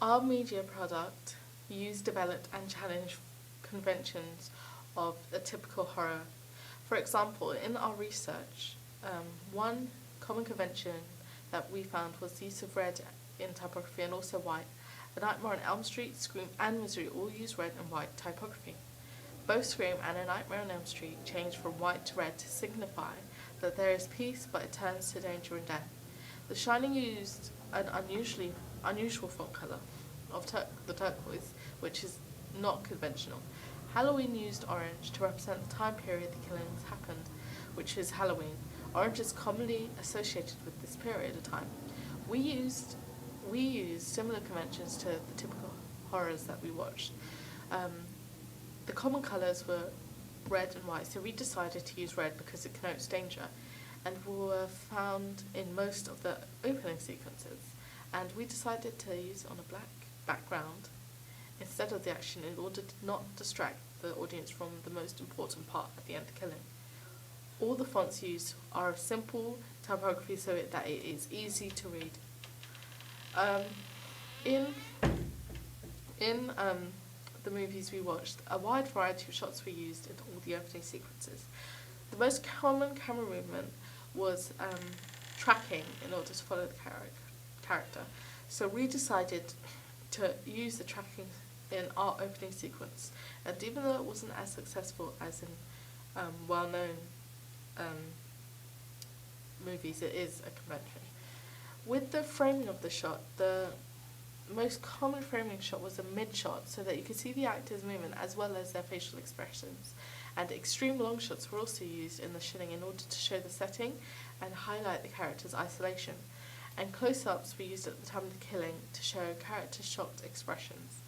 Our media product used, developed, and challenged conventions of a typical horror. For example, in our research, one common convention that we found was the use of red in typography and also white. A Nightmare on Elm Street, Scream, and Misery all use red and white typography. Both Scream and A Nightmare on Elm Street change from white to red to signify that there is peace, but it turns to danger and death. The Shining used an unusual font colour of the turquoise, which is not conventional. Halloween used orange to represent the time period the killings happened, which is Halloween. Orange is commonly associated with this period of time. We used similar conventions to the typical horrors that we watched. The common colours were red and white, so we decided to use red because it connotes danger, and were found in most of the opening sequences. And we decided to use it on a black background instead of the action in order to not distract the audience from the most important part at the end of the killing. All the fonts used are simple typography so that it is easy to read. In the movies we watched, a wide variety of shots were used in all the opening sequences. The most common camera movement was tracking in order to follow the character. So we decided to use the tracking in our opening sequence. And even though it wasn't as successful as in well-known movies, it is a convention. With the framing of the shot, the most common framing shot was a mid-shot, so that you could see the actors' movement as well as their facial expressions. And extreme long shots were also used in The Shining in order to show the setting and highlight the character's isolation. And close-ups were used at the time of the killing to show character shocked expressions.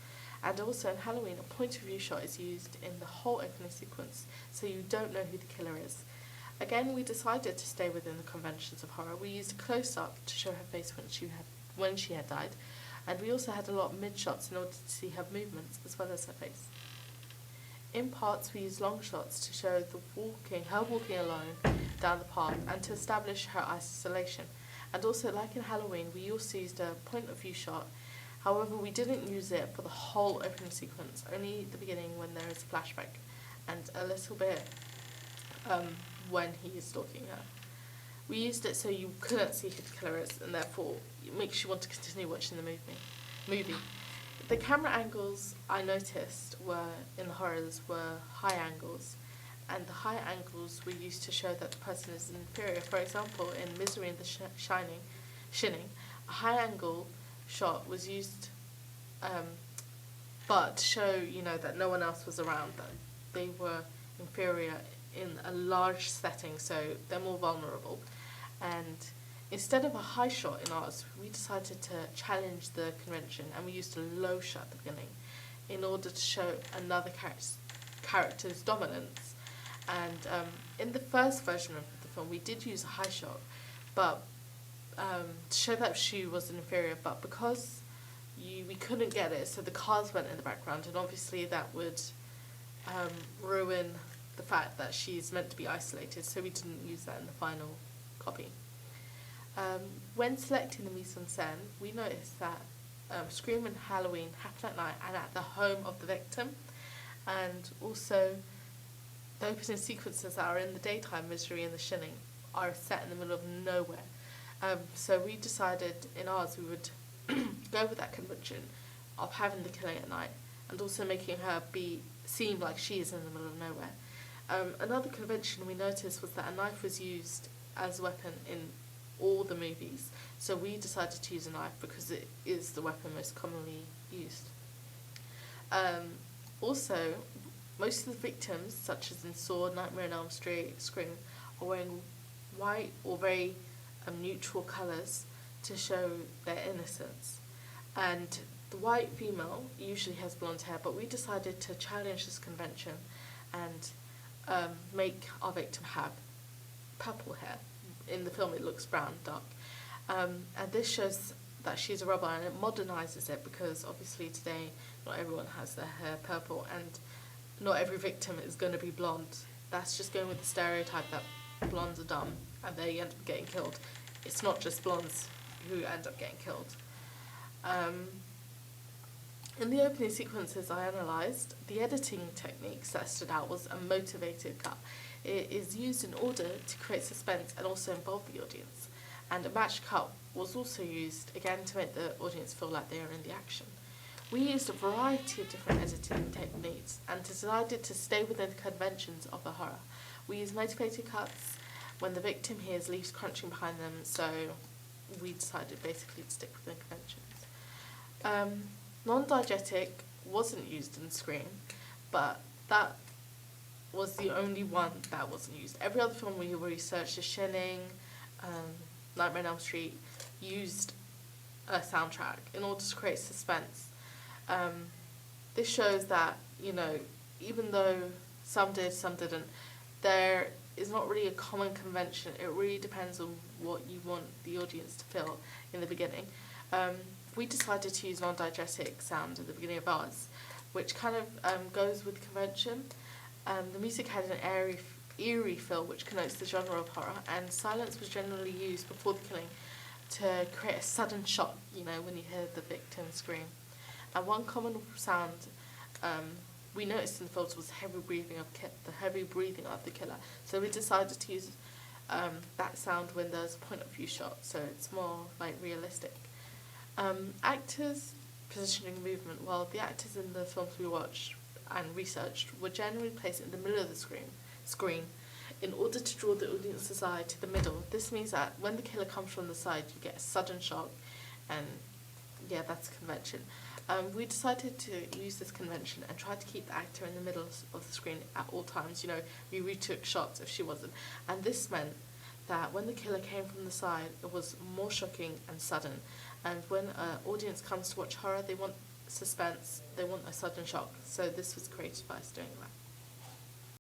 And also in Halloween, a point-of-view shot is used in the whole opening sequence, so you don't know who the killer is. Again, we decided to stay within the conventions of horror. We used a close-up to show her face when she had died, and we also had a lot of mid-shots in order to see her movements as well as her face. In parts, we used long shots to show her walking alone down the path and to establish her isolation. And also, like in Halloween, we also used a point-of-view shot. However, we didn't use it for the whole opening sequence, only the beginning when there is a flashback, and a little bit when he is stalking her. We used it so you couldn't see who the killer is, and therefore it makes you want to continue watching the movie. The camera angles I noticed in the horrors were high angles, and the high angles were used to show that the person is inferior. For example, in Misery and the Shining, a high angle shot was used, but to show that no one else was around, that they were inferior in a large setting, so they're more vulnerable. And instead of a high shot in ours, we decided to challenge the convention, and we used a low shot at the beginning in order to show another character's dominance. And in the first version of the film, we did use a high shot, but to show that she was an inferior, but because we couldn't get it, so the cars went in the background, and obviously that would ruin the fact that she's meant to be isolated, so we didn't use that in the final copy. When selecting the mise en scène, we noticed that Scream and Halloween happen at night and at the home of the victim, and also the opening sequences that are in the daytime, Misery and The Shining, are set in the middle of nowhere. So we decided in ours we would go with that convention of having the killing at night and also making her seem like she is in the middle of nowhere. Another convention we noticed was that a knife was used as a weapon in all the movies. So we decided to use a knife because it is the weapon most commonly used. Also, most of the victims, such as in Saw, Nightmare on Elm Street, Scream, are wearing white or very neutral colours to show their innocence. And the white female usually has blonde hair, but we decided to challenge this convention and make our victim have purple hair. In the film it looks brown, dark. And this shows that she's a rebel, and it modernises it because obviously today not everyone has their hair purple, and not every victim is going to be blonde. That's just going with the stereotype that blondes are dumb and they end up getting killed. It's not just blondes who end up getting killed. In the opening sequences I analysed, the editing techniques that stood out was a motivated cut. It is used in order to create suspense and also involve the audience. And a match cut was also used, again, to make the audience feel like they are in the action. We used a variety of different editing techniques and decided to stay within the conventions of the horror. We used motivated cuts when the victim hears leaves crunching behind them, so we decided basically to stick within conventions. Non-diegetic wasn't used in Scream, but that was the only one that wasn't used. Every other film we researched, The Shining, Nightmare on Elm Street, used a soundtrack in order to create suspense. This shows that, even though some did, some didn't, there is not really a common convention. It really depends on what you want the audience to feel in the beginning. We decided to use non-diegetic sound at the beginning of ours, which kind of goes with convention. The music had an eerie feel, which connotes the genre of horror, and silence was generally used before the killing to create a sudden shock, when you hear the victim scream. And one common sound we noticed in the films was the heavy breathing of the killer. So we decided to use that sound when there's a point of view shot, so it's more like realistic. Actors' positioning movement. Well, the actors in the films we watched and researched were generally placed in the middle of the screen in order to draw the audience's eye to the middle. This means that when the killer comes from the side, you get a sudden shock, and yeah, that's convention. We decided to use this convention and try to keep the actor in the middle of the screen at all times. We retook shots if she wasn't. And this meant that when the killer came from the side, it was more shocking and sudden. And when an audience comes to watch horror, they want suspense, they want a sudden shock. So this was created by us doing that.